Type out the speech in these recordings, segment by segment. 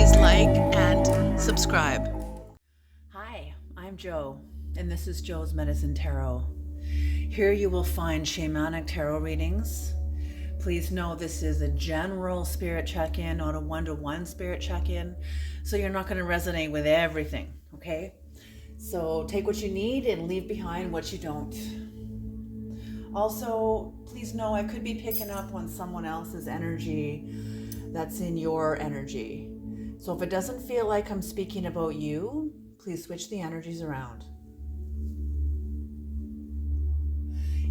please like and subscribe. Hi, I'm Joe, and this is Joe's Medicine Tarot. Here you will find shamanic tarot readings. Please know this is a general spirit check-in, not a one-to-one spirit check-in, so you're not going to resonate with everything, okay? So take what you need and leave behind what you don't. Also, please know I could be picking up on someone else's energy that's in your energy. So if it doesn't feel like I'm speaking about you, please switch the energies around.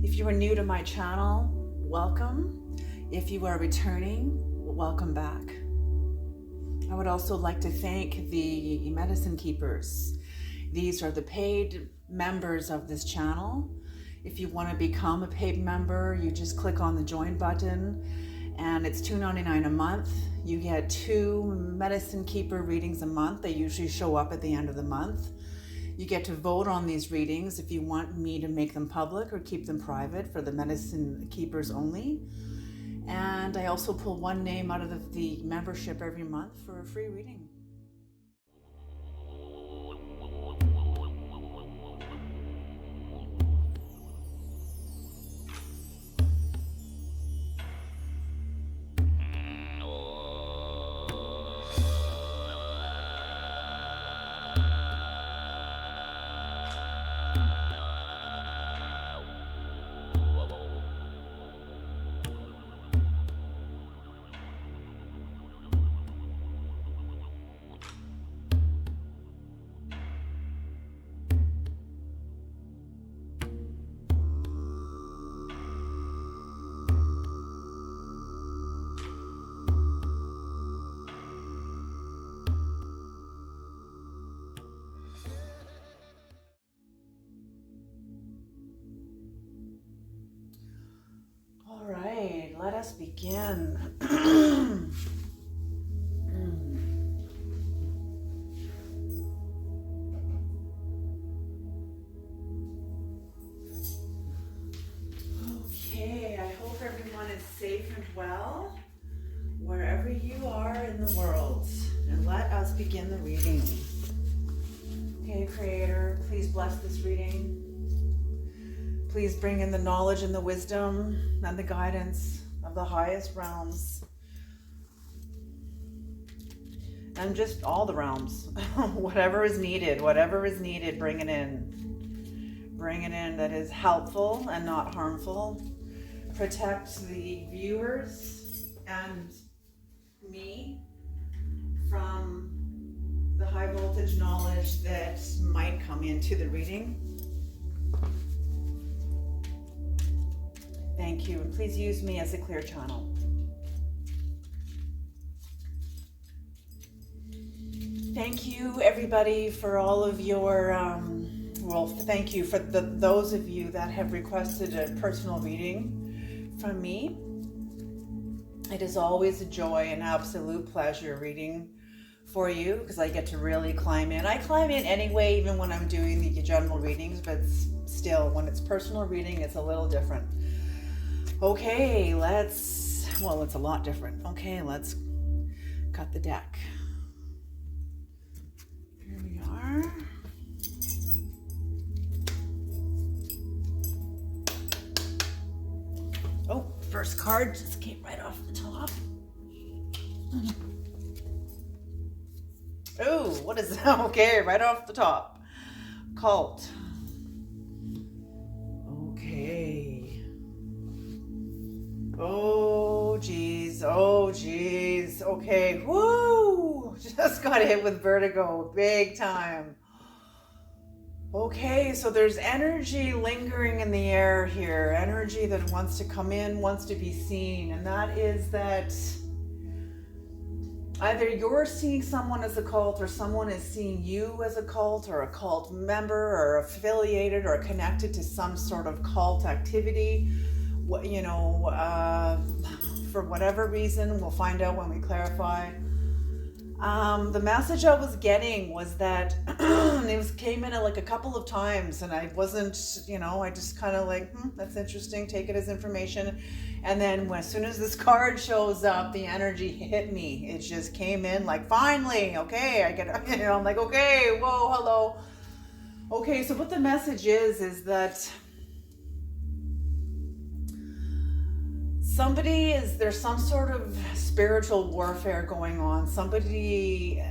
If you are new to my channel, welcome. If you are returning, welcome back. I would also like to thank the medicine keepers. These are the paid members of this channel. If you want to become a paid member, you just click on the join button and it's $2.99 a month. You get 2 medicine keeper readings a month. They usually show up at the end of the month. You get to vote on these readings if you want me to make them public or keep them private for the medicine keepers only. And I also pull one name out of the membership every month for a free reading. All right, let us begin. Okay, I hope everyone is safe and well wherever you are in the world. And let us begin the reading. Okay, Creator, please bless this reading. Please bring in the knowledge and the wisdom and the guidance of the highest realms. And just all the realms. Whatever is needed, bring it in. Bring it in that is helpful and not harmful. Protect the viewers and me from the high voltage knowledge that might come into the reading. Thank you, and please use me as a clear channel. Thank you, everybody, for all of your, thank you for those of you that have requested a personal reading from me. It is always a joy and absolute pleasure reading for you because I get to really climb in. I climb in anyway, even when I'm doing the general readings, but still, when it's personal reading, it's a little different. Okay, it's a lot different. Okay, let's cut the deck. Here we are. Oh, first card just came right off the top. Oh, what is that? Okay, right off the top. Cult. Okay. Oh geez. Okay, woo! Just got hit with vertigo, big time. Okay, so there's energy lingering in the air here, energy that wants to come in, wants to be seen, and that is that either you're seeing someone as a cult or someone is seeing you as a cult or a cult member or affiliated or connected to some sort of cult activity. For whatever reason, we'll find out when we clarify. The message I was getting was that came in like a couple of times, and I wasn't, I just kind of like, that's interesting, take it as information. And then as soon as this card shows up, the energy hit me. It just came in like, finally, okay, I get, I'm like, okay, whoa, hello. Okay, so what the message is that there's some sort of spiritual warfare going on. Somebody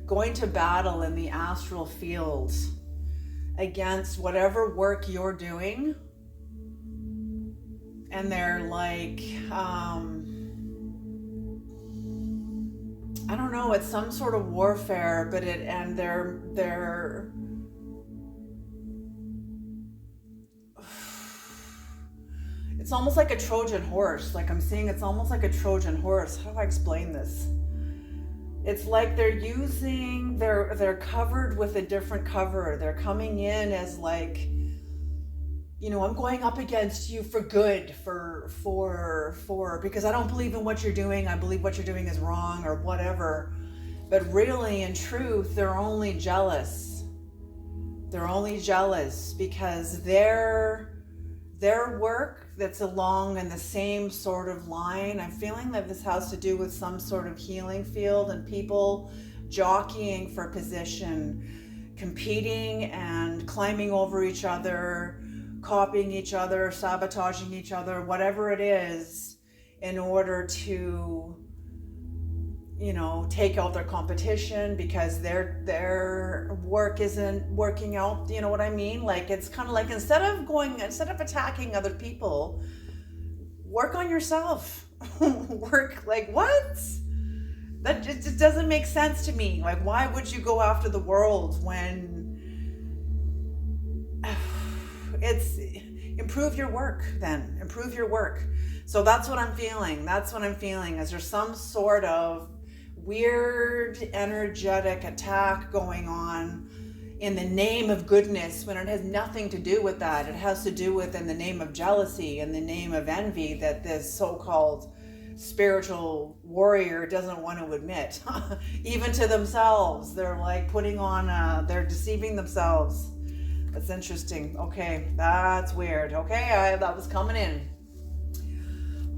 going to battle in the astral fields against whatever work you're doing. And they're like, I don't know, it's some sort of warfare, but they're it's almost like a Trojan horse. Like I'm seeing, it's almost like a Trojan horse. How do I explain this? It's like they're covered with a different cover. They're coming in as like, I'm going up against you for good, because I don't believe in what you're doing. I believe what you're doing is wrong or whatever. But really, in truth, they're only jealous. They're only jealous because their work that's along in the same sort of line. I'm feeling that this has to do with some sort of healing field and people jockeying for position, competing and climbing over each other, copying each other, sabotaging each other, whatever it is, in order to, take out their competition because their work isn't working out. You know what I mean? Like, it's kind of like, instead of attacking other people, work on yourself. Work, like, what? That just doesn't make sense to me. Like, why would you go after the world when it's improve your work then. Improve your work. So that's what I'm feeling. Is there some sort of weird energetic attack going on in the name of goodness when it has nothing to do with that? It has to do with, in the name of jealousy, in the name of envy, that this so-called spiritual warrior doesn't want to admit. Even to themselves, they're like putting on they're deceiving themselves. That's interesting. Okay, that's weird. Okay, that was coming in.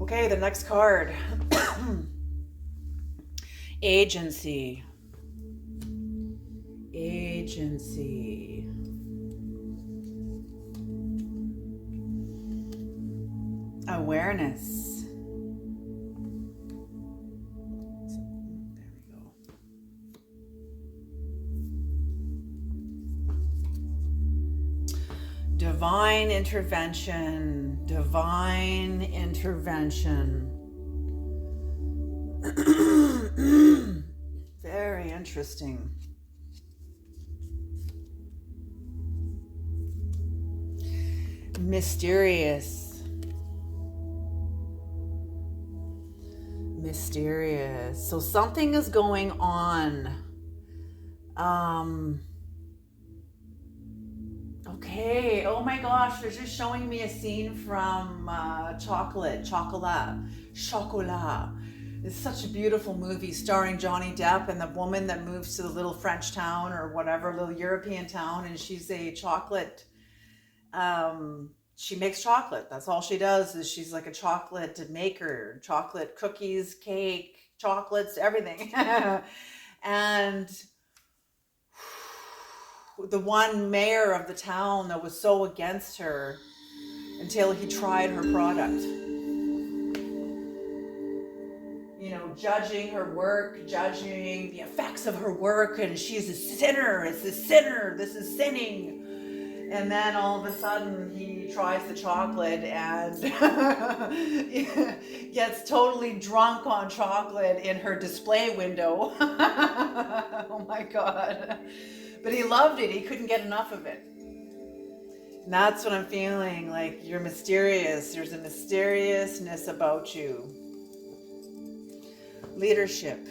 Okay, the next card. Agency. Awareness. There we go. Divine intervention. Very interesting. Mysterious. So something is going on. Okay. Oh my gosh, they're just showing me a scene from Chocolat. It's such a beautiful movie starring Johnny Depp and the woman that moves to the little French town or whatever, little European town, and she's a chocolate. She makes chocolate. That's all she does, is she's like a chocolate maker, chocolate cookies, cake, chocolates, everything. And the one mayor of the town that was so against her until he tried her product. Judging her work, judging the effects of her work, and she's a sinner, this is sinning. And then all of a sudden he tries the chocolate and gets totally drunk on chocolate in her display window. Oh my God. But he loved it. He couldn't get enough of it. And that's what I'm feeling, like you're mysterious. There's a mysteriousness about you. Leadership.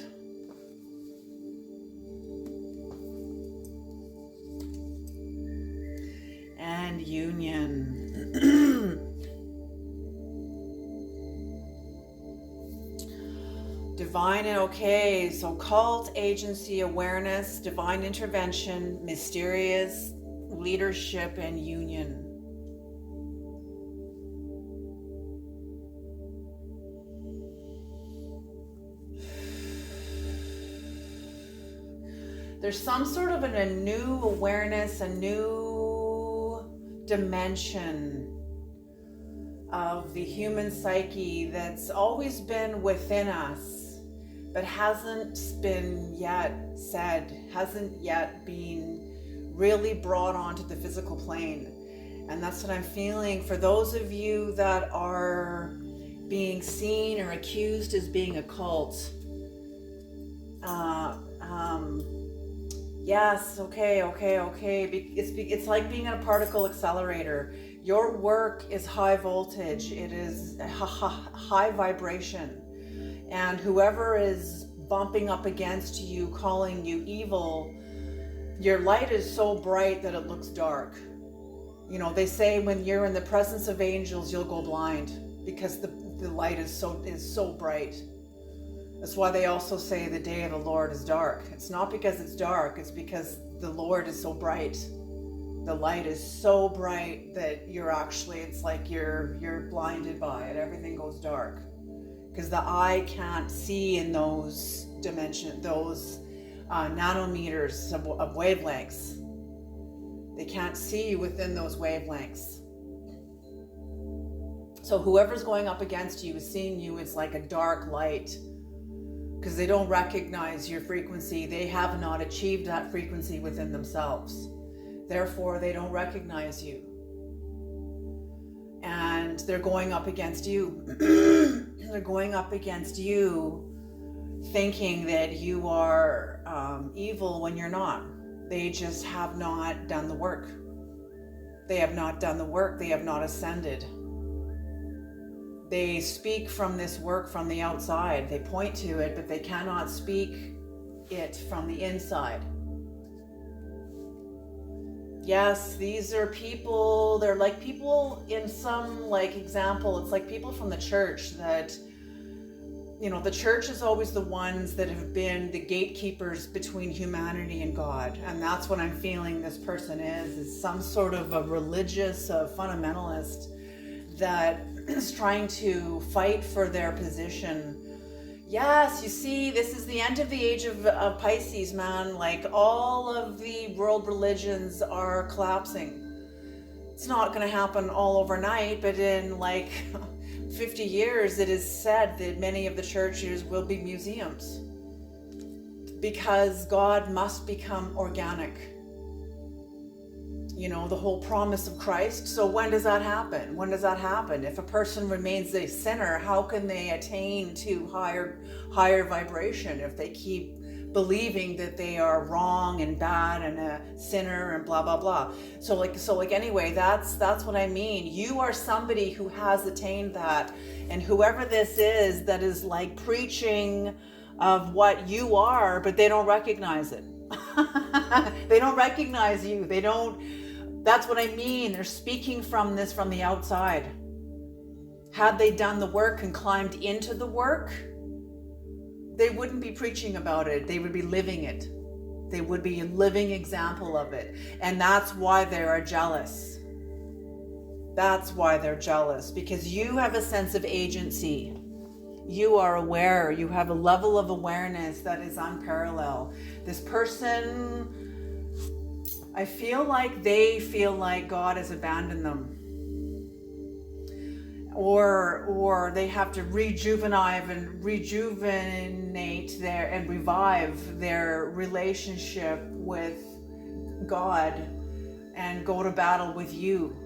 And union. Divine, okay, so cult, agency, awareness, divine intervention, mysterious leadership, and union. There's some sort of a new awareness, a new dimension of the human psyche that's always been within us, but hasn't been yet said, hasn't yet been really brought onto the physical plane. And that's what I'm feeling for those of you that are being seen or accused as being a cult. Yes, okay. It's like being in a particle accelerator. Your work is high voltage. It is high vibration. And whoever is bumping up against you, calling you evil, your light is so bright that it looks dark. You know, they say when you're in the presence of angels, you'll go blind because the light is so bright. That's why they also say the day of the Lord is dark. It's not because it's dark, it's because the Lord is so bright. The light is so bright that it's like you're blinded by it. Everything goes dark. Because the eye can't see in those dimensions, those nanometers of wavelengths. They can't see within those wavelengths. So whoever's going up against you is seeing you as like a dark light. Because they don't recognize your frequency. They have not achieved that frequency within themselves. Therefore, they don't recognize you. And they're going up against you. They're going up against you thinking that you are evil when you're not. They just have not done the work. They have not done the work. They have not ascended. They speak from this work from the outside. They point to it, but they cannot speak it from the inside. Yes, these are people, they're like people in some example, it's like people from the church that, you know, the church is always the ones that have been the gatekeepers between humanity and God. And that's what I'm feeling this person is some sort of a religious fundamentalist that is trying to fight for their position. Yes, you see, this is the end of the age of Pisces, man. Like, all of the world religions are collapsing. It's not going to happen all overnight, but in 50 years, it is said that many of the churches will be museums because God must become organic. You know, the whole promise of Christ. So when does that happen? When does that happen? If a person remains a sinner, how can they attain to higher vibration if they keep believing that they are wrong and bad and a sinner and blah blah blah? So anyway, that's what I mean. You are somebody who has attained that, and whoever this is that is like preaching of what you are, but they don't recognize it. They don't recognize you. They don't. That's what I mean. They're speaking from the outside. Had they done the work and climbed into the work, they wouldn't be preaching about it. They would be living it. They would be a living example of it. And that's why they are jealous. That's why they're jealous. Because you have a sense of agency. You are aware. You have a level of awareness that is unparalleled. This person, I feel like they feel like God has abandoned them. Or they have to rejuvenate and revive their relationship with God and go to battle with you.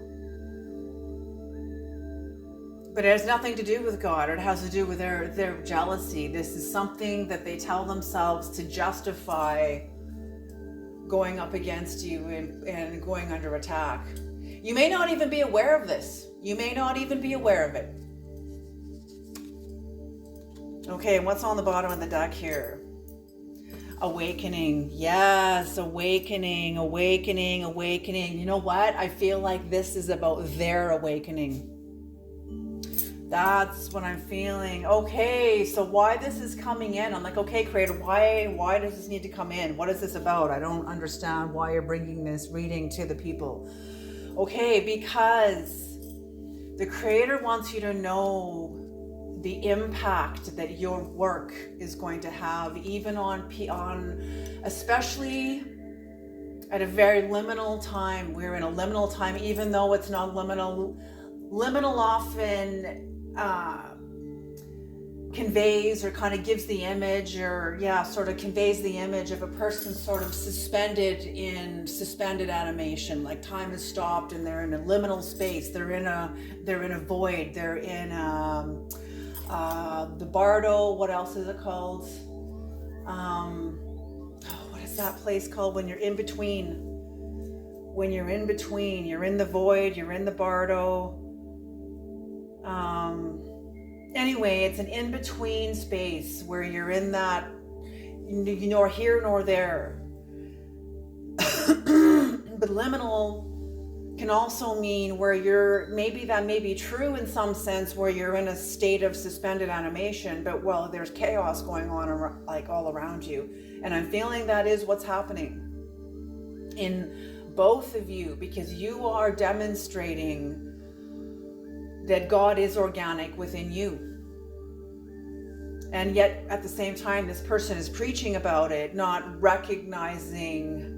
But it has nothing to do with God. It has to do with their jealousy. This is something that they tell themselves to justify going up against you and going under attack. You may not even be aware of this. You may not even be aware of it. Okay, and what's on the bottom of the deck here? Awakening. Yes, awakening. You know what? I feel like this is about their awakening. That's what I'm feeling. Okay, so why this is coming in? I'm like, okay, Creator, why does this need to come in? What is this about? I don't understand why you're bringing this reading to the people. Okay, because the Creator wants you to know the impact that your work is going to have, even on especially at a very liminal time. We're in a liminal time, even though it's not liminal. Liminal often conveys or kind of gives the image, or sort of conveys the image of a person sort of suspended animation, like time has stopped and they're in a liminal space. They're in a void. They're in the bardo. What else is it called? What is that place called when you're in between? When you're in between, you're in the void, you're in the bardo. Anyway, it's an in-between space where you're in that, nor here nor there. But liminal can also mean where that may be true in some sense, where you're in a state of suspended animation, but there's chaos going on like all around you. And I'm feeling that is what's happening in both of you, because you are demonstrating that God is organic within you. And yet at the same time, this person is preaching about it, not recognizing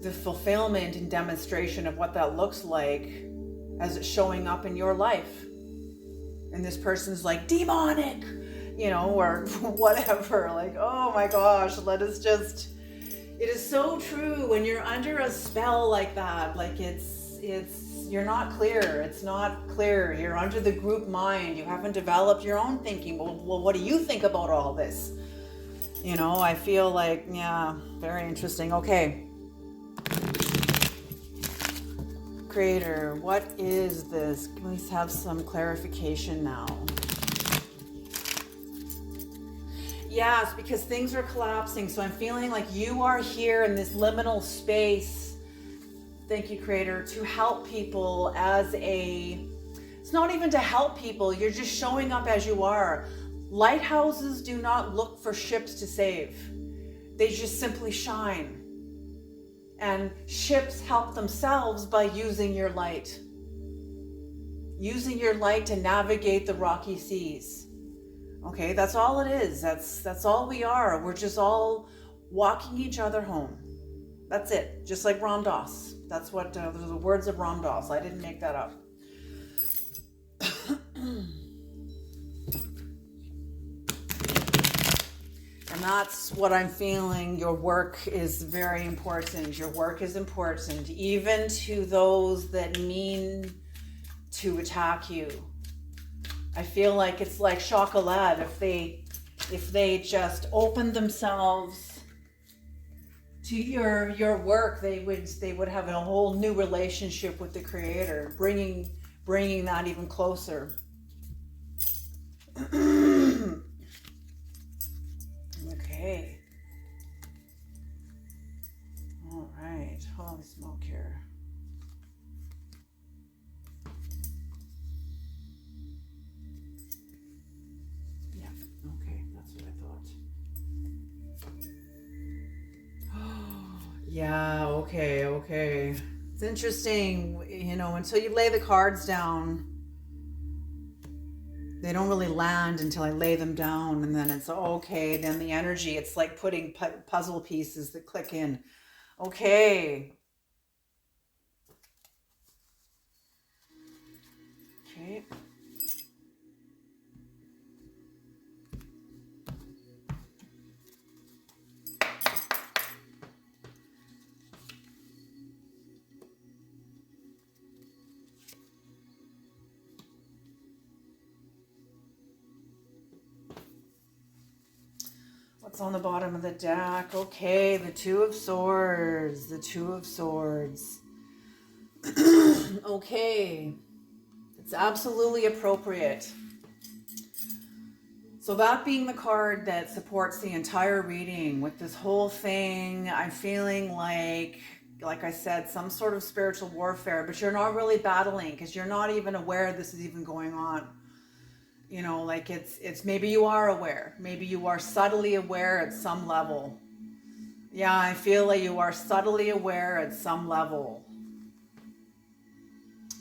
the fulfillment and demonstration of what that looks like as it's showing up in your life. And this person's like, demonic, or whatever. Like, oh my gosh, it is so true when you're under a spell like that. Like you're not clear. It's not clear. You're under the group mind. You haven't developed your own thinking. Well, what do you think about all this? I feel like, very interesting. Okay. Creator, what is this? Can we have some clarification now? Yes, because things are collapsing. So I'm feeling like you are here in this liminal space. Thank you, Creator, to help people it's not even to help people. You're just showing up as you are. Lighthouses do not look for ships to save. They just simply shine. And ships help themselves by using your light. Using your light to navigate the rocky seas. Okay, that's all it is. That's all we are. We're just all walking each other home. That's it. Just like Ram Dass. That's what those are the words of Ram Dass. I didn't make that up. And that's what I'm feeling. Your work is very important. Your work is important, even to those that mean to attack you. I feel like it's like chocolate. If they just opened themselves to your work, they would have a whole new relationship with the Creator, bringing that even closer. Okay. All right. Holy smoke here. Yeah. Okay. That's what I thought. Yeah. Okay. It's interesting, until you lay the cards down. They don't really land until I lay them down, and then it's okay. Then the energy, it's like putting puzzle pieces that click in. Okay. What's on the bottom of the deck? Okay, the Two of Swords. The Two of Swords. Okay. It's absolutely appropriate. So that being the card that supports the entire reading with this whole thing, I'm feeling like like I said, some sort of spiritual warfare, but you're not really battling because you're not even aware this is even going on. You know, like it's maybe you are aware, maybe you are subtly aware at some level. Yeah, I feel like you are subtly aware at some level.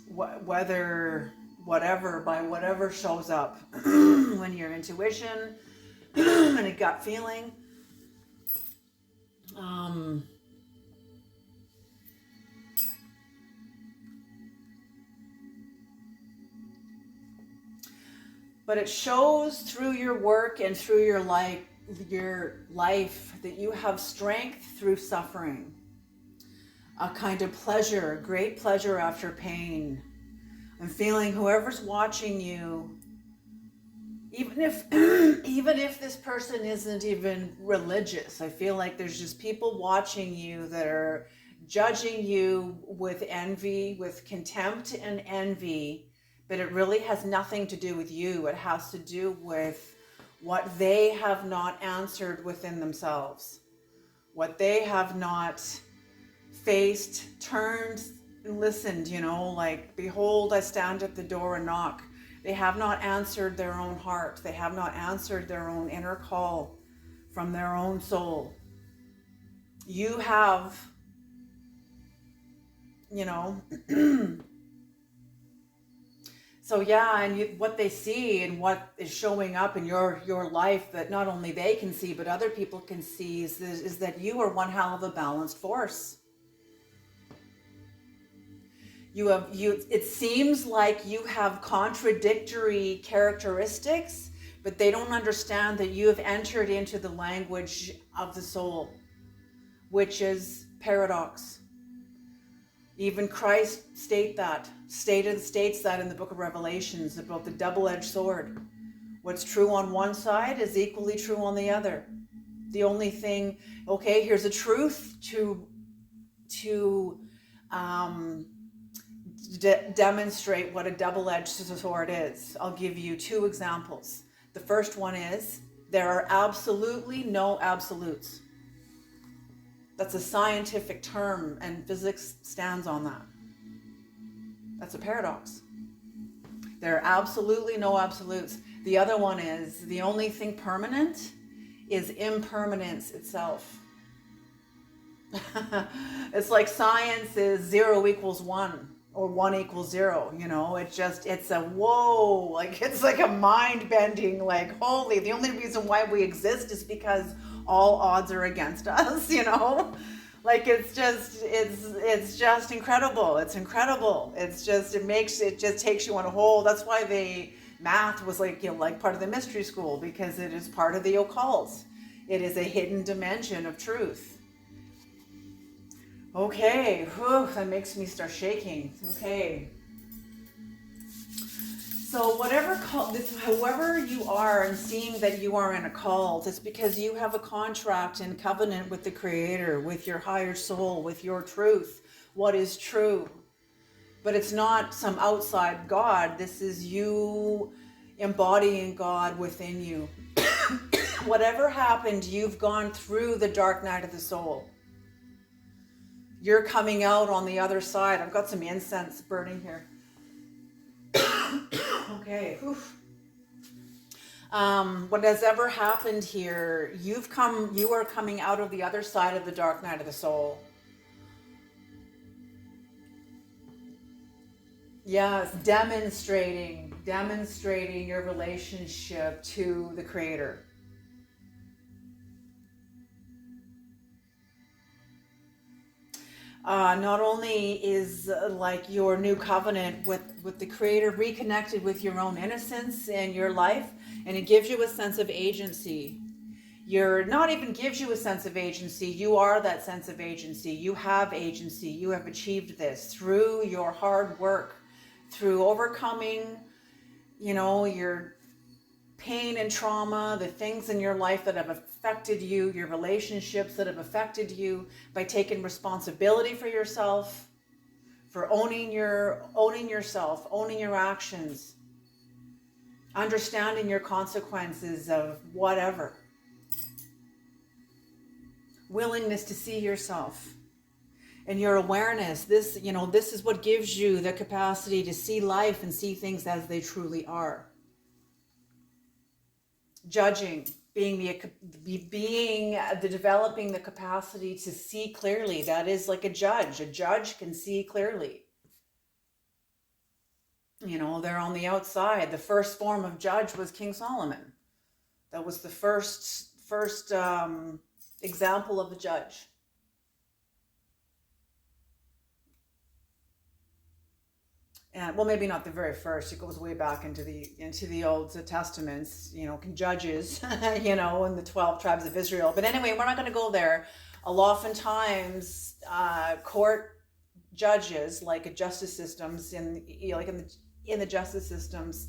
Whether, whatever, by whatever shows up, when your intuition and a gut feeling. But it shows through your work and through your life that you have strength through suffering, a kind of pleasure, great pleasure after pain. I'm feeling whoever's watching you, even if even if this person isn't even religious, I feel like there's just people watching you that are judging you with envy, with contempt and envy, but it really has nothing to do with you. It has to do with what they have not answered within themselves, what they have not faced, turned, and listened, you know, like, behold, I stand at the door and knock. They have not answered their own heart. They have not answered their own inner call from their own soul. You have, you know, so yeah, and what they see and what is showing up in your life that not only they can see, but other people can see is that you are one hell of a balanced force. It seems like you have contradictory characteristics, but they don't understand that you have entered into the language of the soul, which is paradox. Even Christ states that in the book of Revelations about the double-edged sword. What's true on one side is equally true on the other. The only thing, okay, here's a truth to demonstrate what a double-edged sword is. I'll give you two examples. The first one is there are absolutely no absolutes. That's a scientific term, and physics stands on that. That's a paradox. There are absolutely no absolutes. The other one is the only thing permanent is impermanence itself. It's like science is 0 equals 1 or 1 equals 0, you know, it's a whoa, like it's like a mind bending, like, holy, the only reason why we exist is because all odds are against us, you know, like it's just incredible. It's incredible. It just takes you on a whole. That's why math was like, you know, like part of the mystery school, because it is part of the occult. It is a hidden dimension of truth. Okay, whew, that makes me start shaking. Okay. So however you are and seeing that you are in a cult, it's because you have a contract and covenant with the Creator, with your higher soul, with your truth, what is true. But it's not some outside God. This is you embodying God within you. Whatever happened, you've gone through the dark night of the soul. You're coming out on the other side. I've got some incense burning here. Okay. What has ever happened here, you are coming out of the other side of the dark night of the soul. Yes, demonstrating your relationship to the Creator. Not only is like your new covenant with the Creator reconnected with your own innocence and your life, and it gives you a sense of agency. Not even gives you a sense of agency, you are that sense of agency. You have agency. You have achieved this through your hard work, through overcoming, you know, your pain and trauma, the things in your life that have affected you, your relationships that have affected you, by taking responsibility for yourself, for owning yourself, owning your actions, understanding your consequences of whatever. Willingness to see yourself. And your awareness, this, this is what gives you the capacity to see life and see things as they truly are. Judging, developing the capacity to see clearly. That is like a judge. A judge can see clearly. They're on the outside. The first form of judge was King Solomon. That was the first example of a judge. And well, maybe not the very first. It goes way back into the Old Testaments. Judges, and the 12 tribes of Israel. But anyway, we're not going to go there. Oftentimes, court judges, like justice systems, in the justice systems,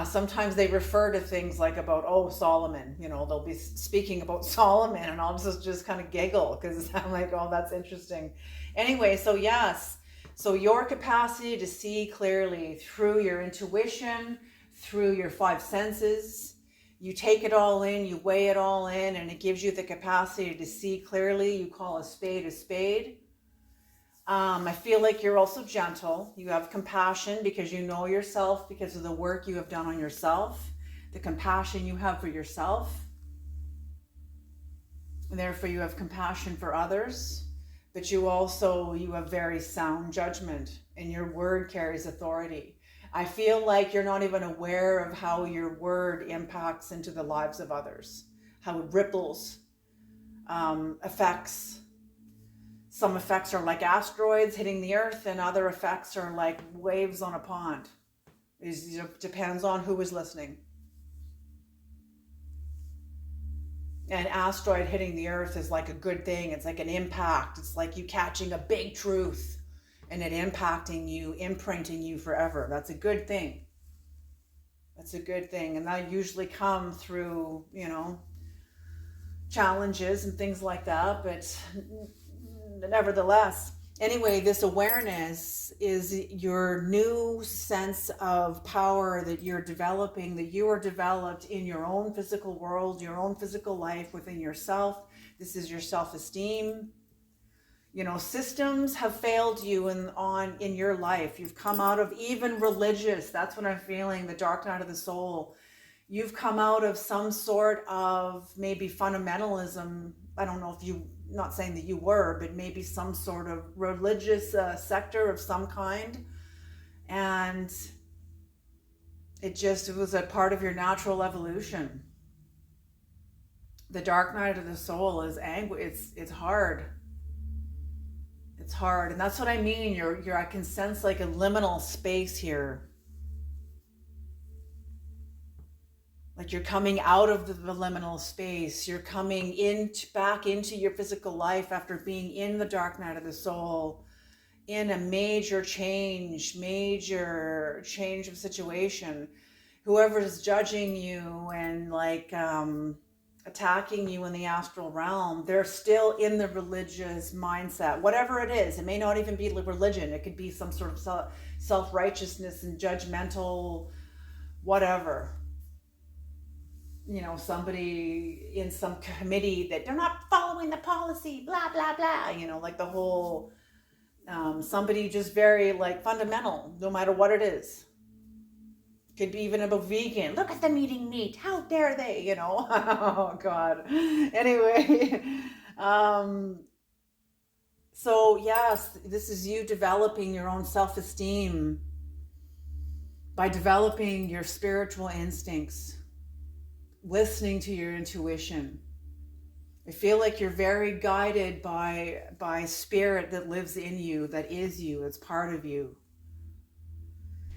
sometimes they refer to things like about Solomon. They'll be speaking about Solomon, and I'll just kind of giggle because I'm like, oh, that's interesting. Anyway, so yes. So your capacity to see clearly through your intuition, through your five senses, you take it all in, you weigh it all in, and it gives you the capacity to see clearly. You call a spade a spade. I feel like you're also gentle. You have compassion because you know yourself, because of the work you have done on yourself, the compassion you have for yourself. And therefore you have compassion for others. But you have very sound judgment, and your word carries authority. I feel like you're not even aware of how your word impacts into the lives of others, how it ripples, effects. Some effects are like asteroids hitting the earth, and other effects are like waves on a pond. It depends on who is listening. An asteroid hitting the earth is like a good thing. It's like an impact. It's like you catching a big truth and it impacting you, imprinting you forever. That's a good thing. That's a good thing. And that usually come through, challenges and things like that. But nevertheless, anyway, this awareness is your new sense of power that you're developing, that you are developed in your own physical world, your own physical life within yourself. This is your self-esteem. Systems have failed you in your life. You've come out of even religious. That's what I'm feeling, the dark night of the soul. You've come out of some sort of maybe fundamentalism. I don't know if not saying that you were, but maybe some sort of religious sector of some kind. And it was a part of your natural evolution. The dark night of the soul is angry. It's hard. It's hard. And that's what I mean. I can sense like a liminal space here. Like you're coming out of the liminal space. You're coming back into your physical life after being in the dark night of the soul, in a major change of situation. Whoever is judging you and attacking you in the astral realm, they're still in the religious mindset. Whatever it is, it may not even be religion. It could be some sort of self-righteousness and judgmental, whatever. Somebody in some committee that they're not following the policy, blah, blah, blah, like the whole, somebody just very fundamental, no matter what it is. Could be even about vegan. Look at them eating meat. How dare they, oh God. Anyway, so yes, this is you developing your own self-esteem by developing your spiritual instincts, listening to your intuition. I feel like you're very guided by spirit that lives in you, that is you, it's part of you.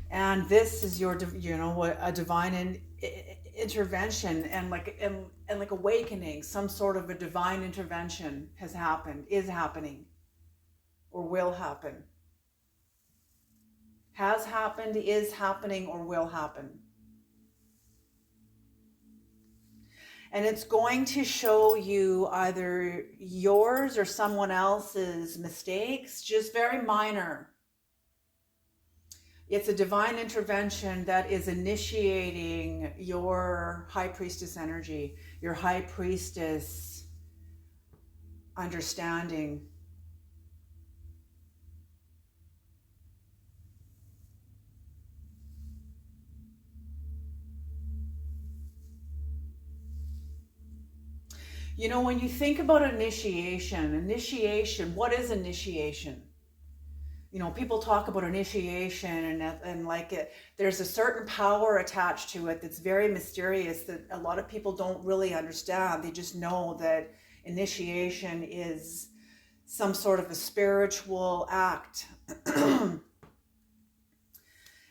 And this is your, a divine intervention and like awakening. Some sort of a divine intervention has happened, is happening, or will happen. Has happened, is happening, or will happen. And it's going to show you either yours or someone else's mistakes, just very minor. It's a divine intervention that is initiating your high priestess energy, your high priestess understanding. You know, when you think about initiation, what is initiation? You know, people talk about initiation and like it, there's a certain power attached to it that's very mysterious that a lot of people don't really understand. They just know that initiation is some sort of a spiritual act.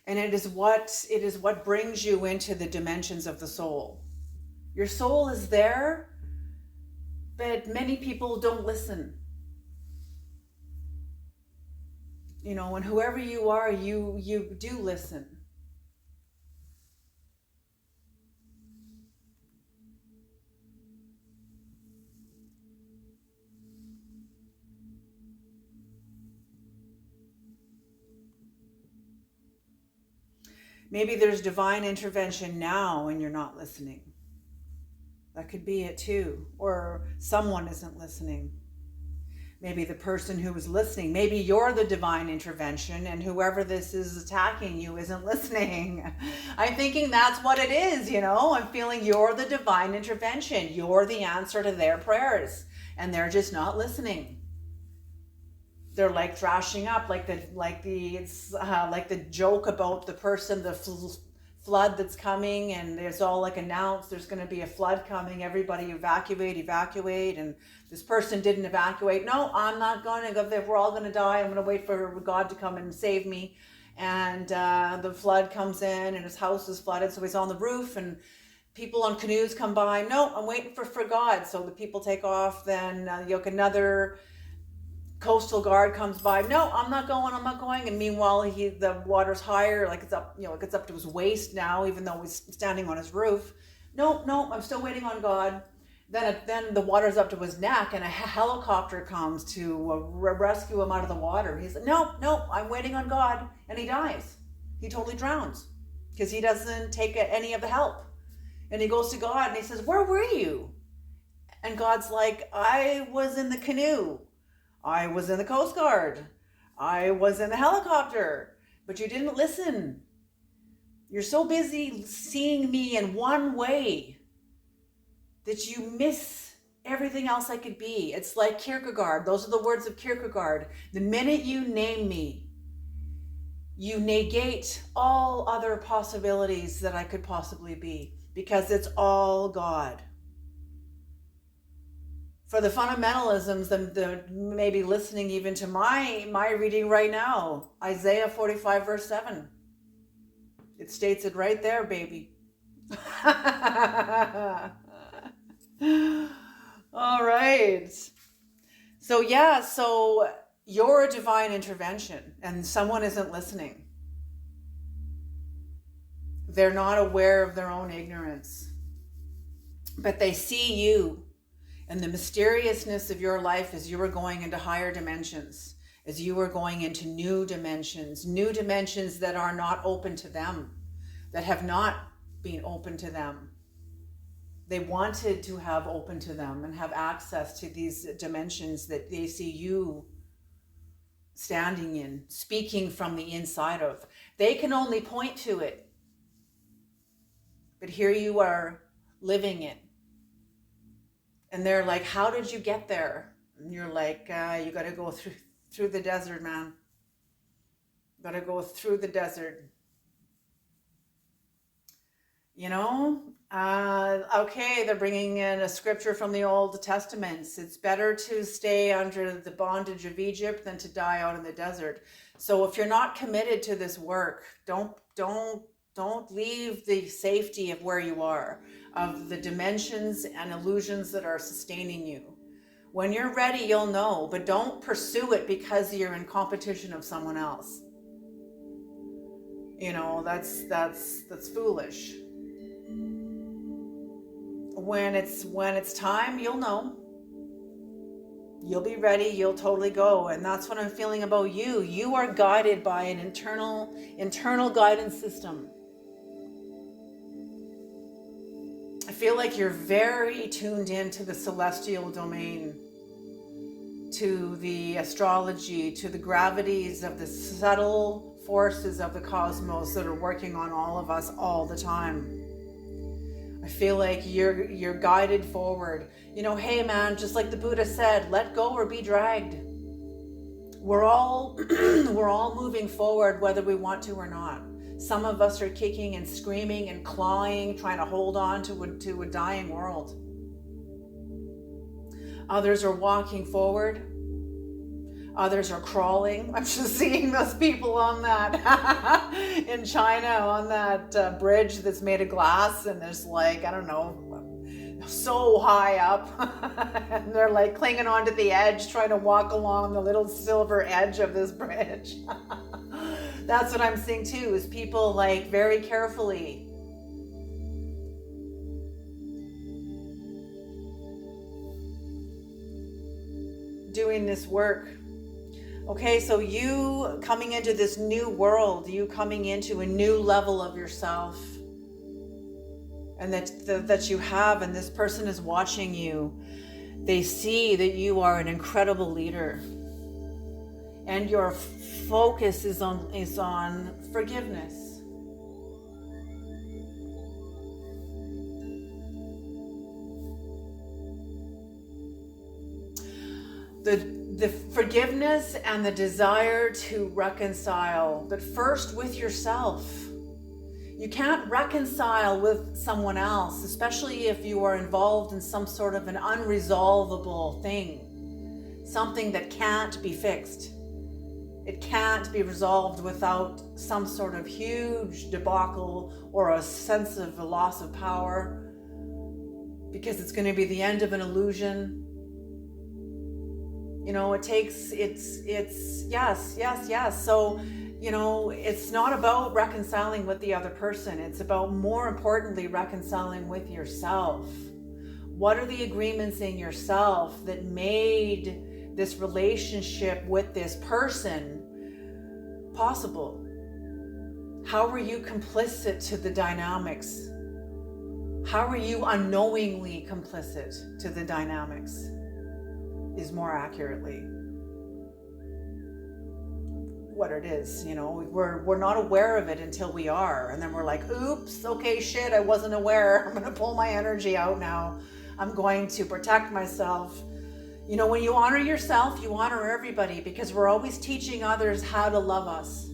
And it is what brings you into the dimensions of the soul. Your soul is there, but many people don't listen. You know, and whoever you are, you do listen. Maybe there's divine intervention now and you're not listening. That could be it too. Or someone isn't listening. Maybe the person who is listening, maybe you're the divine intervention and whoever this is attacking you isn't listening. I'm thinking that's what it is, you know. I'm feeling you're the divine intervention. You're the answer to their prayers and they're just not listening. They're like thrashing up, like the joke about the person, the flood that's coming, and there's all like announced there's going to be a flood coming. Everybody evacuate, and this person didn't evacuate. No, I'm not going to go there. We're all going to die. I'm going to wait for God to come and save me. And the flood comes in, and his house is flooded, so he's on the roof, and people on canoes come by. No, I'm waiting for God. So the people take off. Then another coastal guard comes by. No, I'm not going. And meanwhile, the water's higher, like it's up, it gets up to his waist now, even though he's standing on his roof. No, I'm still waiting on God. Then the water's up to his neck, and a helicopter comes to rescue him out of the water. He's like, no, I'm waiting on God, and he dies. He totally drowns because he doesn't take any of the help. And he goes to God and he says, "Where were you?" And God's like, "I was in the canoe. I was in the Coast Guard. I was in the helicopter, but you didn't listen. You're so busy seeing me in one way that you miss everything else I could be." It's like Kierkegaard. Those are the words of Kierkegaard. The minute you name me, you negate all other possibilities that I could possibly be, because it's all God. For the fundamentalisms, the maybe listening even to my reading right now, Isaiah 45 verse 7. It states it right there, baby. All right. So you're a divine intervention and someone isn't listening. They're not aware of their own ignorance, but they see you and the mysteriousness of your life as you are going into higher dimensions, as you are going into new dimensions that are not open to them, that have not been open to them. They wanted to have open to them and have access to these dimensions that they see you standing in, speaking from the inside of. They can only point to it, but here you are living it. And they're like, "How did you get there?" And you're like, "You got to go through the desert, man. Got to go through the desert." Okay, they're bringing in a scripture from the Old Testament. It's better to stay under the bondage of Egypt than to die out in the desert. So if you're not committed to this work, don't leave the safety of where you are, of the dimensions and illusions that are sustaining you. When you're ready, you'll know, but don't pursue it because you're in competition of someone else. That's foolish. When it's time, you'll know. You'll be ready, you'll totally go. And that's what I'm feeling about you. You are guided by an internal guidance system. I feel like you're very tuned into the celestial domain, to the astrology, to the gravities of the subtle forces of the cosmos that are working on all of us all the time. I feel like you're guided forward. You know, hey man, just like the Buddha said, let go or be dragged. We're all we're all moving forward whether we want to or not. Some of us are kicking and screaming and clawing, trying to hold on to a dying world. Others are walking forward. Others are crawling. I'm just seeing those people on that in China, on that bridge that's made of glass, and there's like, I don't know, so high up, and they're like clinging onto the edge, trying to walk along the little silver edge of this bridge. That's what I'm seeing too, is people like very carefully doing this work. Okay, so you coming into this new world, you coming into a new level of yourself, and that you have, and this person is watching you. They see that you are an incredible leader, and your focus is on forgiveness. The forgiveness and the desire to reconcile, but first with yourself. You can't reconcile with someone else, especially if you are involved in some sort of an unresolvable thing, something that can't be fixed. It can't be resolved without some sort of huge debacle or a sense of a loss of power, because it's going to be the end of an illusion. You know, it's yes. So, you know, it's not about reconciling with the other person. It's about, more importantly, reconciling with yourself. What are the agreements in yourself that made this relationship with this person possible? How were you complicit to the dynamics? How are you unknowingly complicit to the dynamics? Is more accurately what it is. You know, we're not aware of it until we are, and then we're like, oops, okay, shit, I wasn't aware. I'm going to pull my energy out now. I'm going to protect myself. You know, when you honor yourself, you honor everybody, because we're always teaching others how to love us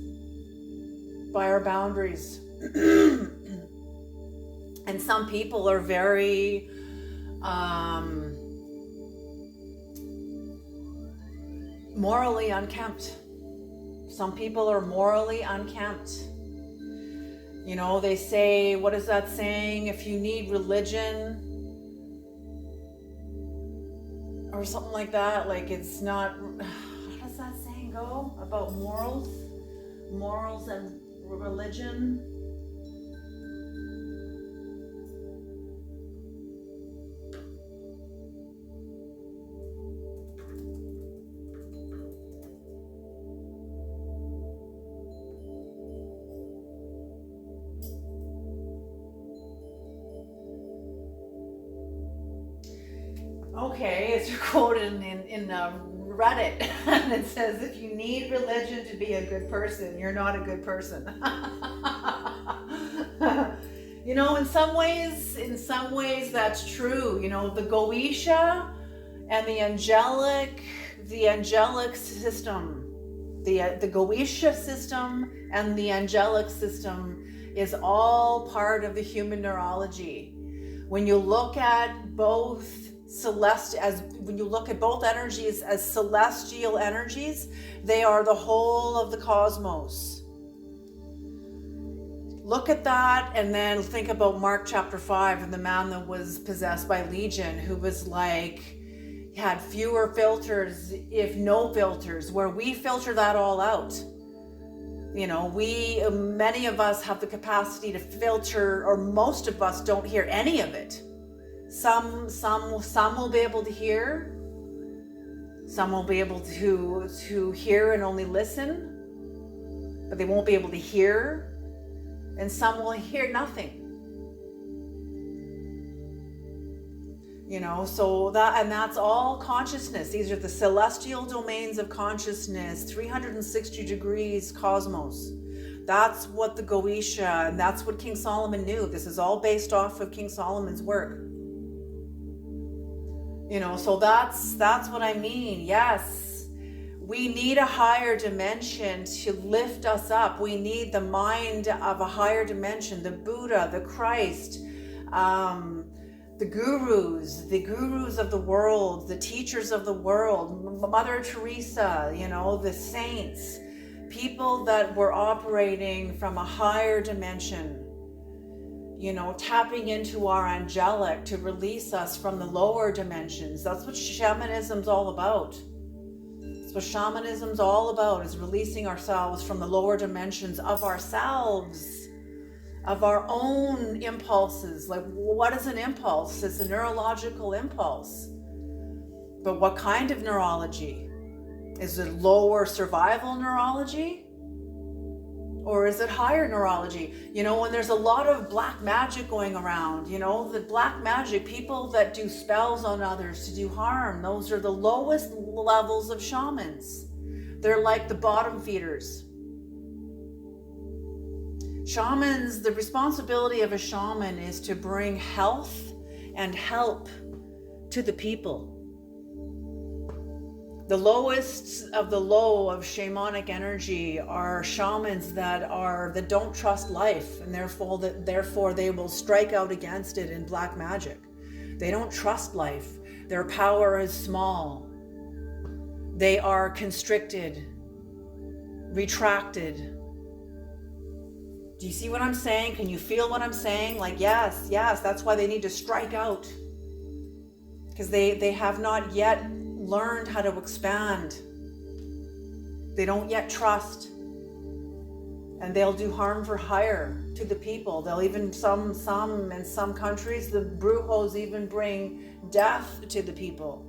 by our boundaries. And some people are very morally unkempt. Some people are morally unkempt. You know, they say, what is that saying? If you need religion or something like that, like it's not, how does that saying go about morals and religion? Okay, it's quoted in Reddit, and it says, if you need religion to be a good person, you're not a good person. You know, in some ways that's true. You know, the Goetia and the angelic system, the Goetia system and the angelic system is all part of the human neurology. When you look at both when you look at both energies as celestial energies, they are the whole of the cosmos. Look at that, and then think about Mark chapter 5 and the man that was possessed by Legion, who was like, had fewer filters, if no filters, where we filter that all out. You know, many of us have the capacity to filter, or most of us don't hear any of it. Some will be able to hear. Some will be able to hear and only listen, but they won't be able to hear. And some will hear nothing. You know, so that's all consciousness. These are the celestial domains of consciousness, 360 degrees cosmos. That's what the Goetia, and that's what King Solomon knew. This is all based off of King Solomon's work. So that's what I mean. Yes, we need a higher dimension to lift us up. We need the mind of a higher dimension, the Buddha, the Christ, the gurus of the world, the teachers of the world, Mother Teresa, the saints, people that were operating from a higher dimension, tapping into our angelic to release us from the lower dimensions. That's what shamanism's all about. That's what shamanism's all about, is releasing ourselves from the lower dimensions of ourselves, of our own impulses. Like, what is an impulse? It's a neurological impulse. But what kind of neurology? Is it lower survival neurology? Or is it higher neurology? When there's a lot of black magic going around, the black magic, people that do spells on others to do harm, those are the lowest levels of shamans. They're like the bottom feeders. Shamans, the responsibility of a shaman is to bring health and help to the people. The lowest of the low of shamanic energy are shamans that don't trust life, and therefore they will strike out against it in black magic. They don't trust life. Their power is small. They are constricted, retracted. Do you see what I'm saying? Can you feel what I'm saying? Like, yes, that's why they need to strike out. Because they have not yet learned how to expand. They don't yet trust. And they'll do harm for hire to the people. They'll even, in some countries, the brujos even bring death to the people.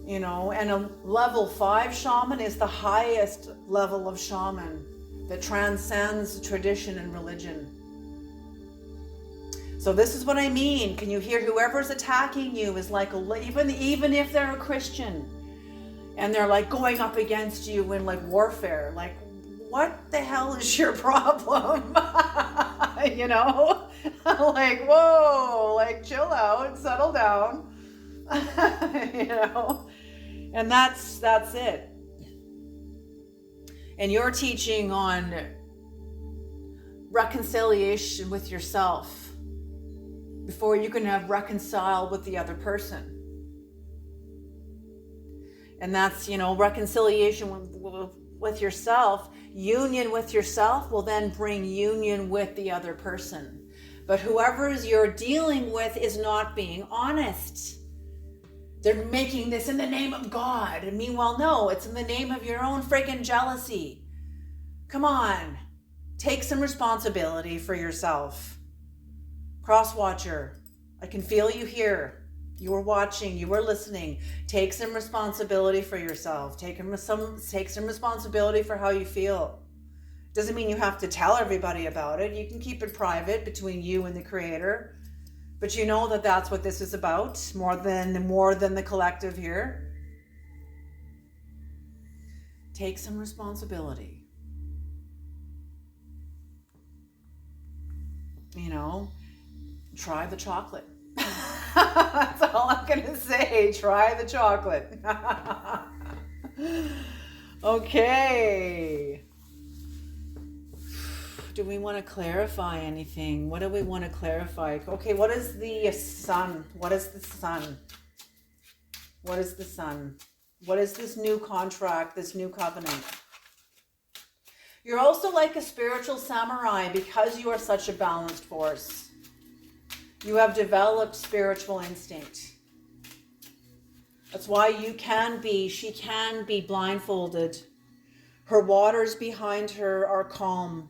And a level 5 shaman is the highest level of shaman that transcends tradition and religion. So this is what I mean. Can you hear? Whoever's attacking you is like, even if they're a Christian, and they're like going up against you in like warfare, like, what the hell is your problem? Like, whoa, like, chill out, settle down. And that's it. And you're teaching on reconciliation with yourself before you can have reconciled with the other person. And that's, reconciliation with yourself. Union with yourself will then bring union with the other person. But whoever you're dealing with is not being honest. They're making this in the name of God. And meanwhile, no, it's in the name of your own freaking jealousy. Come on. Take some responsibility for yourself. Cross-watcher, I can feel you here. You were watching, you were listening. Take some responsibility for yourself. Take some responsibility for how you feel. Doesn't mean you have to tell everybody about it. You can keep it private between you and the Creator. But you know that that's what this is about, more than the collective here. Take some responsibility. Try the chocolate. That's all I'm going to say. Try the chocolate. Okay. Do we want to clarify anything? What do we want to clarify? Okay, what is the sun? What is the sun? What is the sun? What is this new contract, this new covenant? You're also like a spiritual samurai because you are such a balanced force. You have developed spiritual instinct. That's why she can be blindfolded. Her waters behind her are calm.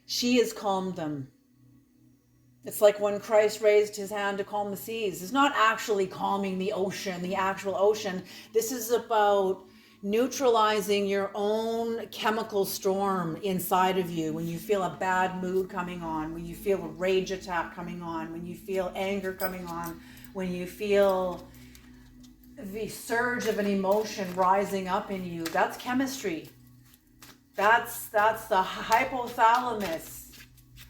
She has calmed them. It's like when Christ raised his hand to calm the seas. It's not actually calming the ocean, the actual ocean. This is about neutralizing your own chemical storm inside of you when you feel a bad mood coming on, when you feel a rage attack coming on, when you feel anger coming on, when you feel the surge of an emotion rising up in you. That's chemistry. That's the hypothalamus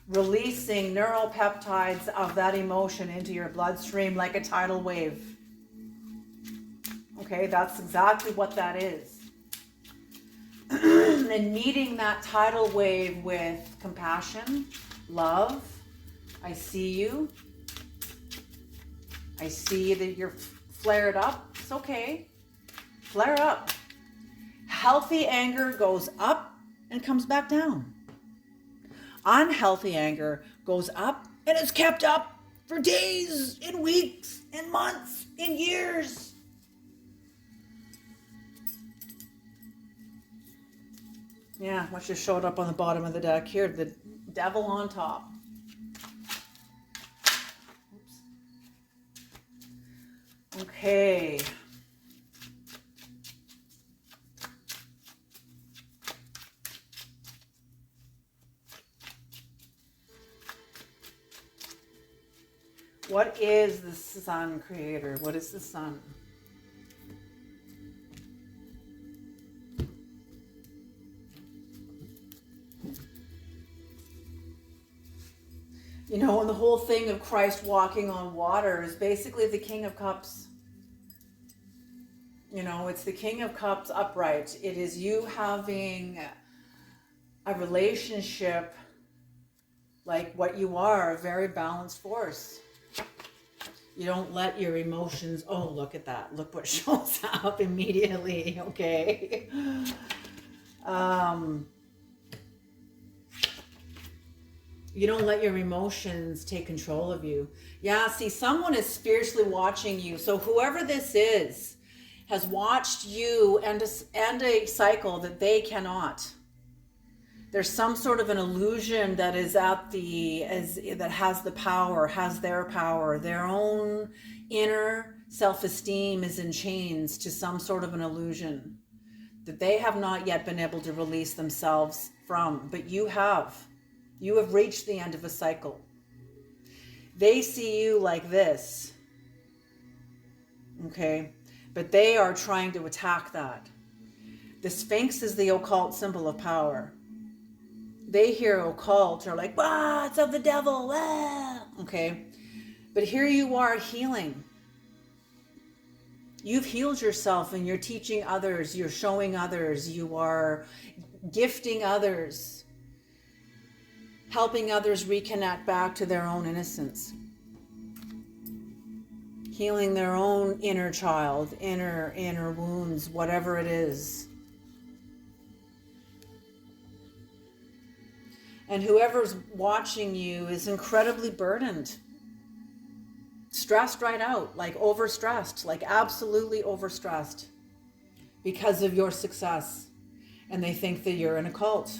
releasing neuropeptides of that emotion into your bloodstream like a tidal wave. Okay, that's exactly what that is. And meeting that tidal wave with compassion, love. I see you. I see that you're flared up. It's okay. Flare up. Healthy anger goes up and comes back down. Unhealthy anger goes up and it's kept up for days and weeks and months and years. Yeah, what just showed up on the bottom of the deck here? The devil on top. Oops. Okay. What is the sun, creator? What is the sun? You know, and the whole thing of Christ walking on water is basically the King of Cups. You know, it's the King of Cups upright. It is you having a relationship like what you are, a very balanced force. You don't let your emotions, oh, look at that. Look what shows up immediately, okay? You don't let your emotions take control of you. Yeah, see, someone is spiritually watching you. So whoever this is has watched you end a cycle that they cannot. There's some sort of an illusion that is that has the power, has their power. Their own inner self-esteem is in chains to some sort of an illusion that they have not yet been able to release themselves from. But you have. You have reached the end of a cycle. They see you like this. Okay? But they are trying to attack that. The Sphinx is the occult symbol of power. They hear occult, are like, ah, it's of the devil, ah. Okay? But here you are healing. You've healed yourself and you're teaching others, you're showing others, you are gifting others, helping others reconnect back to their own innocence. Healing their own inner child, inner wounds, whatever it is. And whoever's watching you is incredibly burdened. Stressed right out, like overstressed, like absolutely overstressed because of your success. And they think that you're in a cult.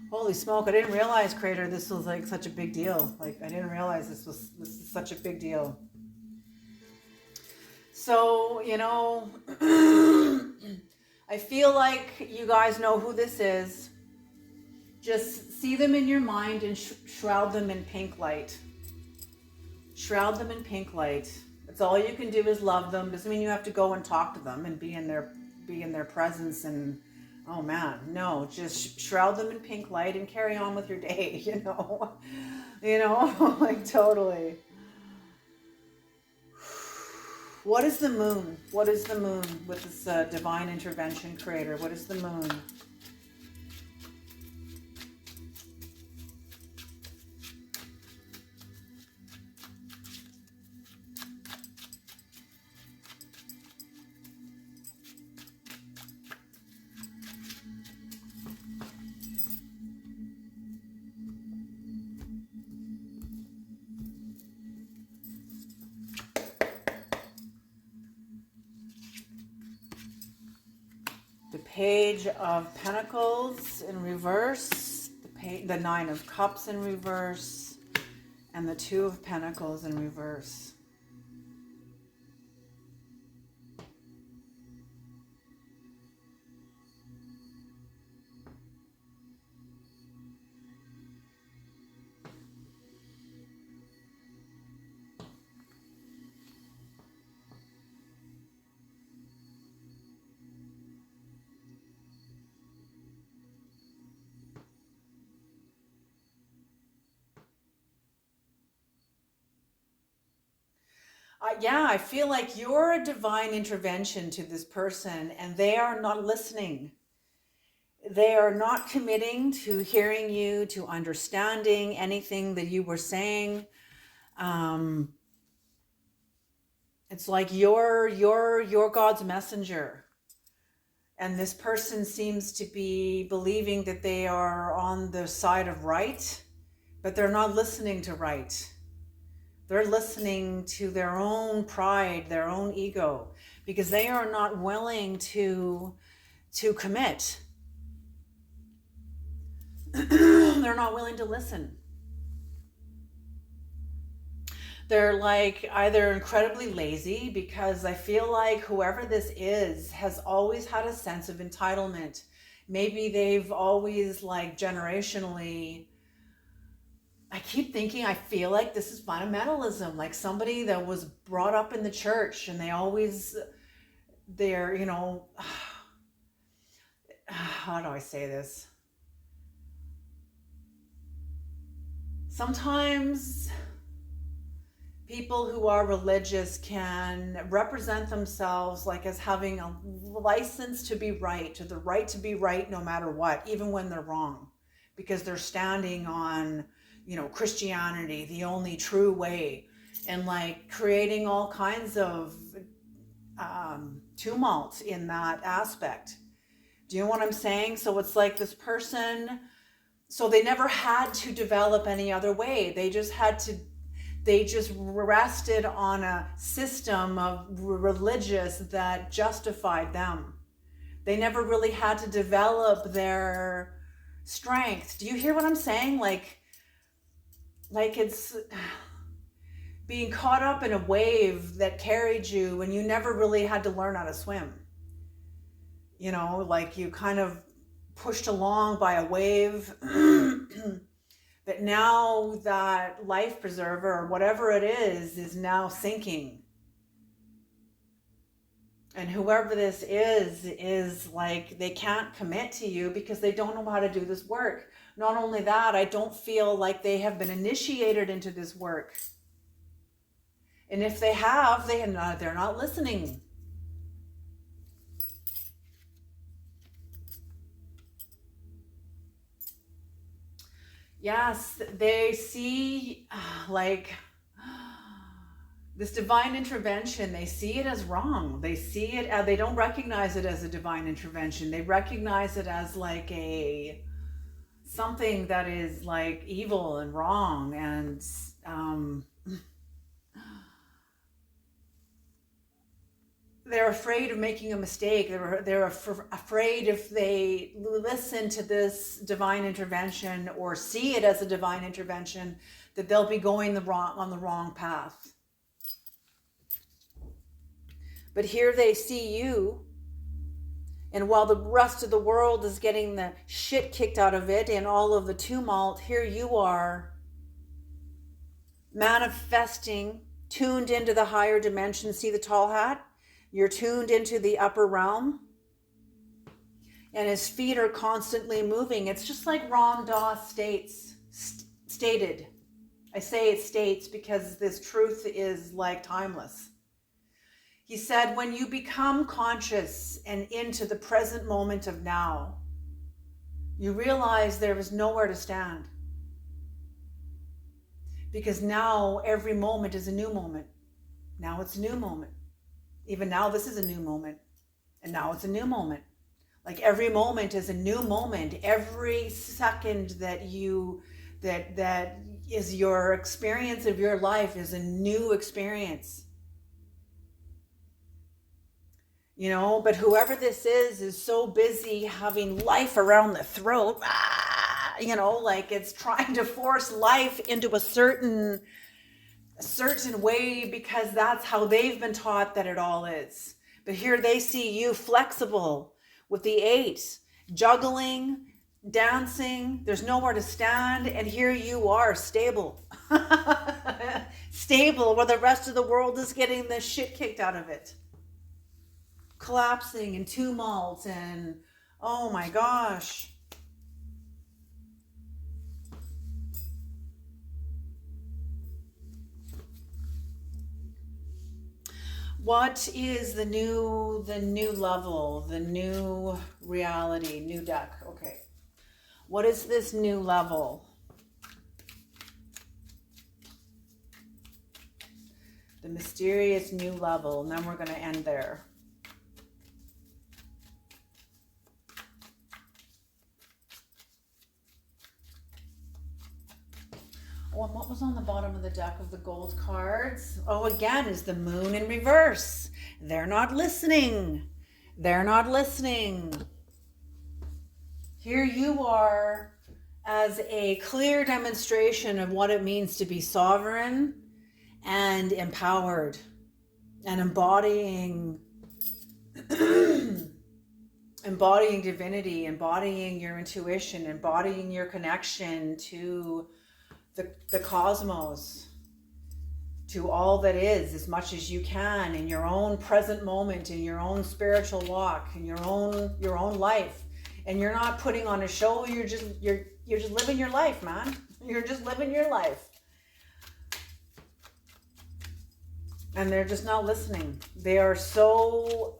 Holy smoke, I didn't realize, Creator, this was like such a big deal. Like I didn't realize this is such a big deal. So, you know, I feel like you guys know who this is. Just see them in your mind and shroud them in pink light. Shroud them in pink light. That's all you can do is love them. Doesn't mean you have to go and talk to them and be in their presence and, oh man, no, just shroud them in pink light and carry on with your day, you know, like totally. What is the moon? What is the moon with this divine intervention, Creator? What is the moon? The Page of Pentacles in reverse, the Nine of Cups in reverse, and the Two of Pentacles in reverse. yeah, I feel like you're a divine intervention to this person and they are not listening. They are not committing to hearing you, to understanding anything that you were saying. Um, it's like you're God's messenger. And this person seems to be believing that they are on the side of right, but they're not listening to right. They're listening to their own pride, their own ego, because they are not willing to commit. They're not willing to listen. They're like either incredibly lazy, because I feel like whoever this is has always had a sense of entitlement. Maybe they've always, like, generationally, I keep thinking, I feel like this is fundamentalism, like somebody that was brought up in the church and they're, how do I say this? Sometimes people who are religious can represent themselves like as having a license to be right, to the right to be right no matter what, even when they're wrong, because they're standing on, Christianity, the only true way, and like creating all kinds of tumult in that aspect. Do you know what I'm saying? So it's like this person, so they never had to develop any other way. They just rested on a system of religious that justified them. They never really had to develop their strength. Do you hear what I'm saying? Like it's being caught up in a wave that carried you and you never really had to learn how to swim. Like you kind of pushed along by a wave that now that life preserver or whatever it is now sinking. And whoever this is like, they can't commit to you because they don't know how to do this work. Not only that, I don't feel like they have been initiated into this work. And if they have, they're not listening. Yes, they see like this divine intervention, they see it as wrong. They see it as, they don't recognize it as a divine intervention. They recognize it as like something that is like evil and wrong, and they're afraid of making a mistake. They're afraid if they listen to this divine intervention or see it as a divine intervention, that they'll be going on the wrong path. But here they see you, and while the rest of the world is getting the shit kicked out of it and all of the tumult, here you are manifesting, tuned into the higher dimension. See the tall hat? You're tuned into the upper realm, and his feet are constantly moving. It's just like Ram Dass stated. I say it states because this truth is like timeless. He said, when you become conscious and into the present moment of now, you realize there is nowhere to stand. Because now every moment is a new moment. Now it's a new moment. Even now, this is a new moment. And now it's a new moment. Like every moment is a new moment. Every second that is your experience of your life is a new experience. But whoever this is so busy having life around the throat, like it's trying to force life into a certain way because that's how they've been taught that it all is. But here they see you flexible with the 8, juggling, dancing, there's nowhere to stand, and here you are stable. Stable, where the rest of the world is getting the shit kicked out of it. Collapsing and tumult and oh my gosh. What is the new level, the new reality, new deck? Okay. What is this new level? The mysterious new level. And then we're going to end there. Oh, and what was on the bottom of the deck of the gold cards? Oh, again, is the moon in reverse. They're not listening. They're not listening. Here you are as a clear demonstration of what it means to be sovereign and empowered and embodying divinity, embodying your intuition, embodying your connection to the cosmos, to all that is, as much as you can in your own present moment, in your own spiritual walk, in your own life. And you're not putting on a show, you're just living your life, man. You're just living your life. And they're just not listening. They are so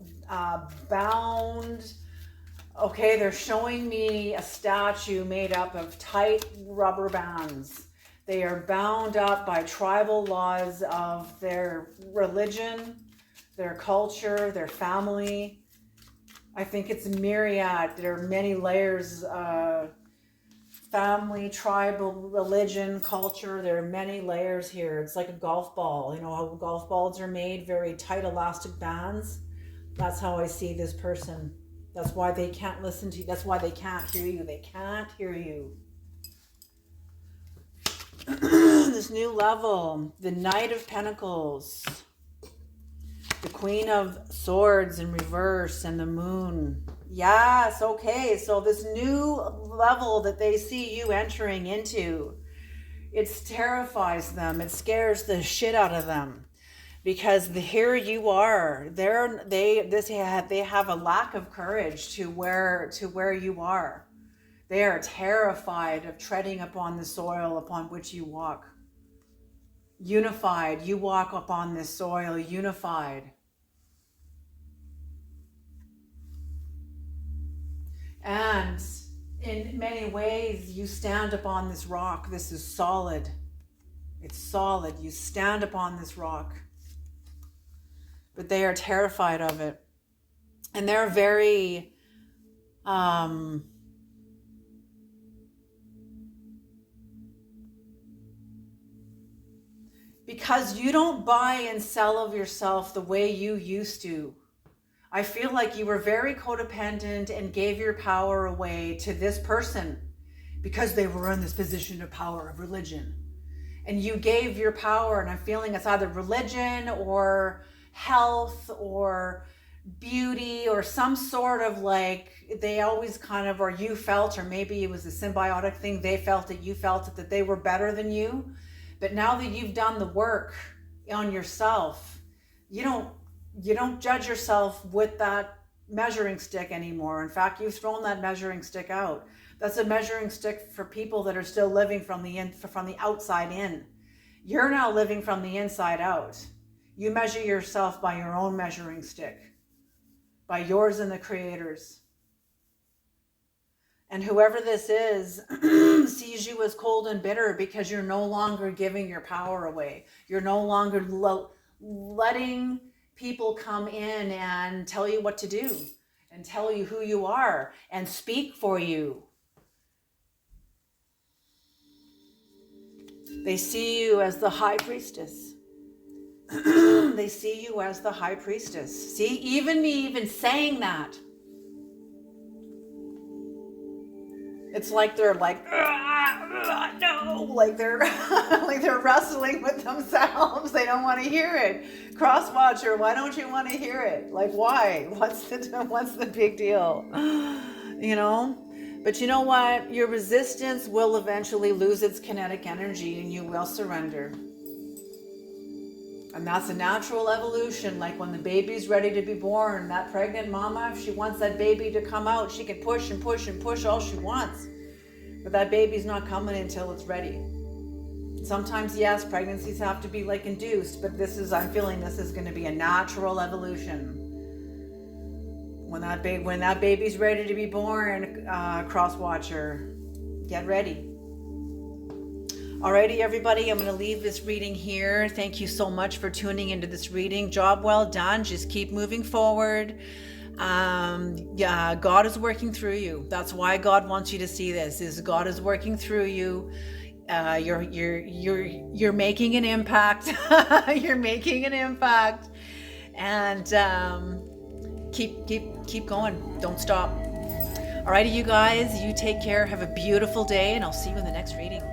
bound. Okay, they're showing me a statue made up of tight rubber bands. They are bound up by tribal laws of their religion, their culture, their family. I think it's myriad. There are many layers. Family, tribal, religion, culture. There are many layers here. It's like a golf ball. You know how golf balls are made, very tight elastic bands. That's how I see this person. That's why they can't listen to you. That's why they can't hear you. They can't hear you. This new level, the Knight of Pentacles, the Queen of Swords in reverse, and the Moon. Yes, okay, so this new level that they see you entering into, it terrifies them. It scares the shit out of them, because here you are. They have a lack of courage to where you are. They are terrified of treading upon the soil upon which you walk. Unified, you walk upon this soil, unified. And in many ways, you stand upon this rock. This is solid. It's solid. You stand upon this rock. But they are terrified of it. And they're very... because you don't buy and sell of yourself the way you used to. I feel like you were very codependent and gave your power away to this person because they were in this position of power of religion. And you gave your power, and I'm feeling it's either religion or health or beauty or some sort of like, they always kind of, or you felt, or maybe it was a symbiotic thing, they felt it, you felt it, that they were better than you. But now that you've done the work on yourself, you don't judge yourself with that measuring stick anymore. In fact, you've thrown that measuring stick out. That's a measuring stick for people that are still living from the outside in. You're now living from the inside out. You measure yourself by your own measuring stick, by yours and the Creator's. And whoever this is sees you as cold and bitter because you're no longer giving your power away. You're no longer letting people come in and tell you what to do and tell you who you are and speak for you. They see you as the high priestess. They see you as the high priestess. See, even me even saying that, it's like they're like, no, like they're like they're wrestling with themselves. They don't want to hear it. Cross watcher, why don't you want to hear it? Like, why? What's the big deal? You know? But you know what? Your resistance will eventually lose its kinetic energy and you will surrender. And that's a natural evolution. Like when the baby's ready to be born, that pregnant mama, if she wants that baby to come out, she can push and push and push all she wants. But that baby's not coming until it's ready. Sometimes, yes, pregnancies have to be like induced, but I'm feeling this is going to be a natural evolution. When that baby's ready to be born, cross watcher, get ready. Alrighty, everybody, I'm going to leave this reading here. Thank you so much for tuning into this reading. Job well done. Just keep moving forward. God is working through you. That's why God wants you to see this. Is God is working through you. You're making an impact. You're making an impact, and keep going. Don't stop. Alrighty, you guys. You take care. Have a beautiful day, and I'll see you in the next reading.